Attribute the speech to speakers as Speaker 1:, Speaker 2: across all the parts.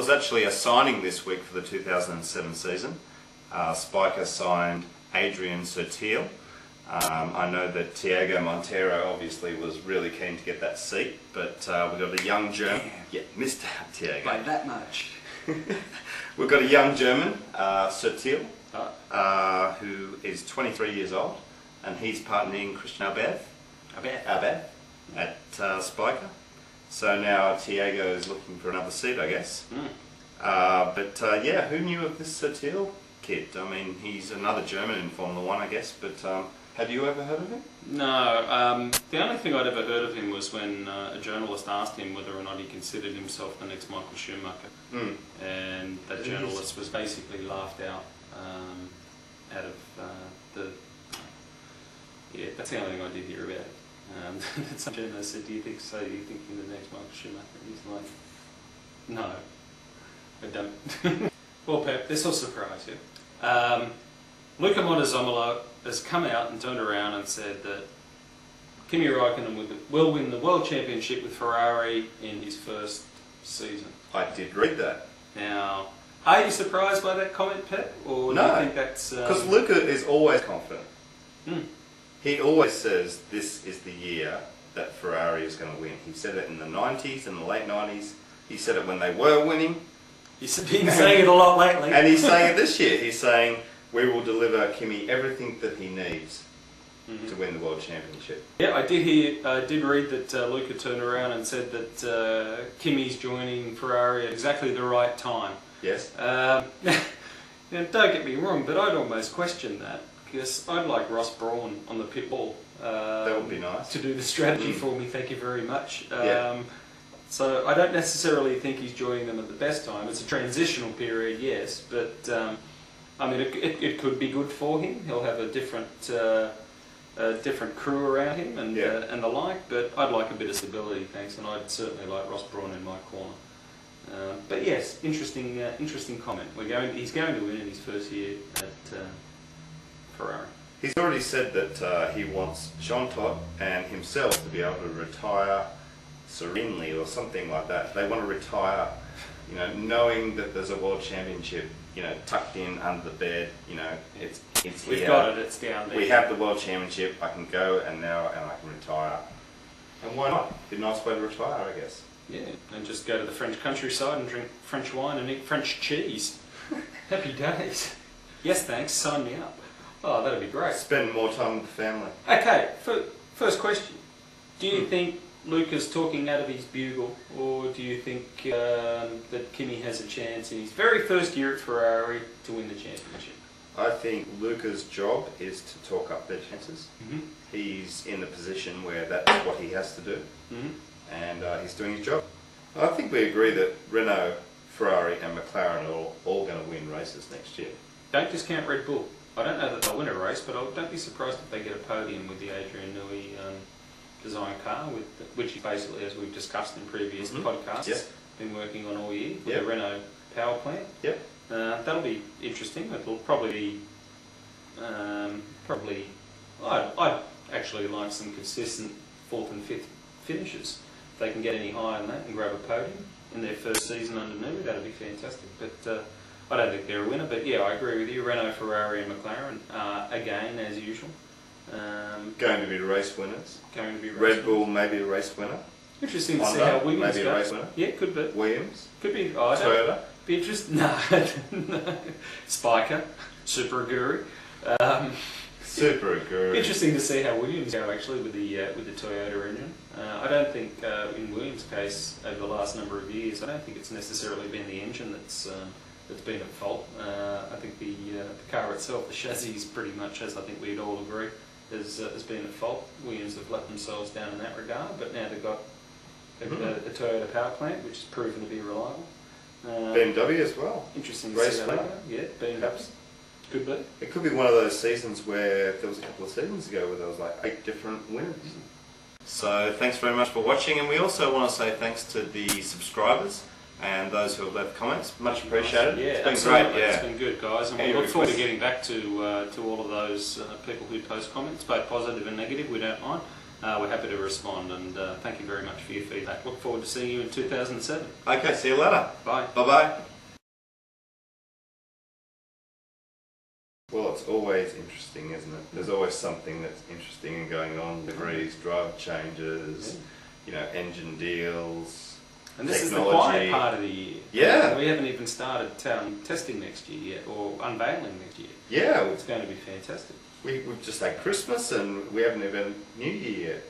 Speaker 1: was actually a signing this week for the 2007 season. Spyker signed Adrian Sutil. I know that Tiago Monteiro obviously was really keen to get that seat, but we've got a young German. Yeah, Mr. Tiago.
Speaker 2: By that much.
Speaker 1: We've got a young German, Sutil, who is 23 years old, and he's partnering Christian Abad at Spyker. So now Tiago is looking for another seat, I guess. Yeah, who knew of this Sutil kid? I mean, he's another German in Formula 1, I guess, but have you ever heard of him?
Speaker 3: No, the only thing I'd ever heard of him was when a journalist asked him whether or not he considered himself the next Michael Schumacher. And that journalist was basically laughed out of the... Yeah, that's the only thing I did hear about it. Some journalist said, do you think you're the next Michael Schumacher? And he's like, no, I don't. Well, Pep, this will surprise you. Luca di Montezemolo has come out and turned around and said that Kimi Räikkönen will win the World Championship with Ferrari in his first season.
Speaker 1: I did read that.
Speaker 3: Now, are you surprised by that comment, Pep? Or
Speaker 1: no,
Speaker 3: do you think that's...
Speaker 1: because Luca is always confident. He always says this is the year that Ferrari is going to win. He said it in the 90s, in the late 90s. He said it when they were winning.
Speaker 3: He's been saying it a lot lately.
Speaker 1: And he's saying it this year. He's saying, we will deliver Kimi everything that he needs to win the World Championship.
Speaker 3: Yeah, I did read that Luca turned around and said that Kimi's joining Ferrari at exactly the right time.
Speaker 1: Yes.
Speaker 3: Now, don't get me wrong, but I'd almost question that, because I'd like Ross Brawn on the pit wall.
Speaker 1: That would be nice.
Speaker 3: To do the strategy for me, thank you very much.
Speaker 1: Yeah.
Speaker 3: So I don't necessarily think he's joining them at the best time. It's a transitional period, yes, but I mean, it could be good for him. He'll have a different crew around him and the like. But I'd like a bit of stability, thanks, and I'd certainly like Ross Brawn in my corner. But yes, interesting comment. He's going to win in his first year at Ferrari.
Speaker 1: He's already said that he wants Jean Todt and himself to be able to retire serenely or something like that. They want to retire, you know, knowing that there's a World Championship, you know, tucked in under the bed. You know, it's
Speaker 3: We've
Speaker 1: here.
Speaker 3: got it. It's down there.
Speaker 1: We have the World Championship. I can go and I can retire. And why not? Be a nice way to retire, I guess.
Speaker 3: Yeah, and just go to the French countryside and drink French wine and eat French cheese. Happy days. Yes, thanks. Sign me up. Oh, that'd be great.
Speaker 1: Spend more time with the family.
Speaker 3: Okay, first question. Do you think Luca's talking out of his bugle, or do you think that Kimi has a chance in his very first year at Ferrari to win the championship?
Speaker 1: I think Luca's job is to talk up their chances. He's in the position where that's what he has to do, and he's doing his job. I think we agree that Renault, Ferrari and McLaren are all going to win races next year.
Speaker 3: Don't discount Red Bull. I don't know that they'll win a race, but don't be surprised if they get a podium with the Adrian Newey design car, which he basically, as we've discussed in previous podcasts, been working on all year with the Renault power plant. That'll be interesting. It'll probably I'd actually like some consistent 4th and 5th finishes. If they can get any higher than that and grab a podium in their first season under Newey, that'd be fantastic. But I don't think they're a winner. But yeah, I agree with you. Renault, Ferrari and McLaren, again, as usual.
Speaker 1: Going to be race winners.
Speaker 3: Going to be race
Speaker 1: Red Bull, maybe a race winner.
Speaker 3: Interesting to see how Williams
Speaker 1: maybe
Speaker 3: goes.
Speaker 1: a race winner.
Speaker 3: Yeah, could be.
Speaker 1: Williams.
Speaker 3: Could be. Oh,
Speaker 1: Toyota.
Speaker 3: Be interesting. No, no. Spyker, Super Guru.
Speaker 1: Super Guru.
Speaker 3: Interesting to see how Williams go actually with the Toyota engine. I don't think in Williams' case over the last number of years, I don't think it's necessarily been the engine that's been at fault. I think the car itself, the chassis, pretty much, as I think we'd all agree, has been at fault. Williams have let themselves down in that regard, but now they've got a Toyota power plant, which has proven to be reliable.
Speaker 1: BMW as well.
Speaker 3: Interesting to
Speaker 1: Race
Speaker 3: see how
Speaker 1: winner.
Speaker 3: that go. Yeah, BMW. Could be.
Speaker 1: It could be one of those seasons where there was a couple of seasons ago where there was like 8 different winners. So thanks very much for watching, and we also want to say thanks to the subscribers and those who have left comments. Much appreciated.
Speaker 3: Yeah,
Speaker 1: it's been great.
Speaker 3: It's been good, guys, and we look forward to getting back to all of those people who post comments, both positive and negative. We don't mind. we're happy to respond, and thank you very much for your feedback. Look forward to seeing you in 2007.
Speaker 1: Okay, see you later.
Speaker 3: Bye.
Speaker 1: Bye-bye. Well, it's always interesting, isn't it? There's always something that's interesting and going on. Degrees, drive changes, engine deals,
Speaker 3: and this
Speaker 1: technology.
Speaker 3: is the quiet part of the year.
Speaker 1: Yeah.
Speaker 3: We haven't even started testing next year yet, or unveiling next year.
Speaker 1: Yeah.
Speaker 3: It's going to be fantastic.
Speaker 1: We've just had Christmas and we haven't even New Year yet.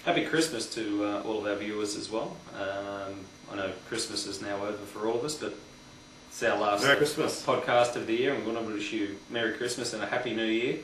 Speaker 3: Happy Christmas to all of our viewers as well. I know Christmas is now over for all of us, but it's our last
Speaker 1: Merry Christmas.
Speaker 3: podcast of the year, and we want to wish you Merry Christmas and a Happy New Year.